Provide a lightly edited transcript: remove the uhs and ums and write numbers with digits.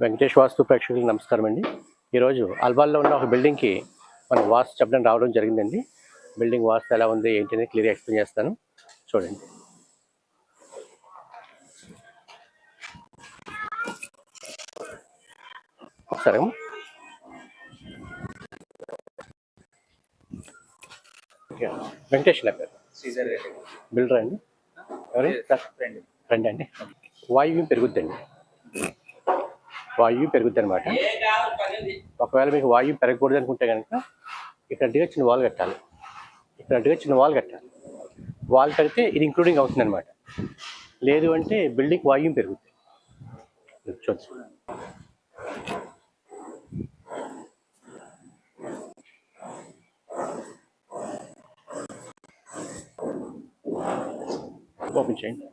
వెంకటేష్ వాస్తు ప్రేక్షకులకు నమస్కారం అండి. ఈరోజు అల్వాల్లో ఉన్న ఒక బిల్డింగ్కి మనం వాస్తు చెప్పడం రావడం జరిగిందండి. బిల్డింగ్ వాస్తు ఎలా ఉంది ఏంటి అనేది క్లియర్గా ఎక్స్ప్లెయిన్ చేస్తాను, చూడండి. ఒకసారి వెంకటేష్ నా పేరు, బిల్డర్ అండి. ఎవరి ఫ్రెండ్ అండి. వాయువ్యం పెరుగుద్దండి, వాయువు పెరుగుద్ది అనమాట. ఒకవేళ మీకు వాయువు పెరగకూడదు అనుకుంటే కనుక ఇక్కడ అడ్డుగా చిన్న వాల్ కట్టాలి, ఇక్కడ అడ్డుగా చిన్న వాల్ కట్టాలి. వాల్ కడితే ఇది ఇంక్లూడింగ్ అవుతుంది అనమాట. లేదు అంటే బిల్డింగ్ వాయువు పెరుగుద్ది. చూడండి, ఓపెన్ చేయండి.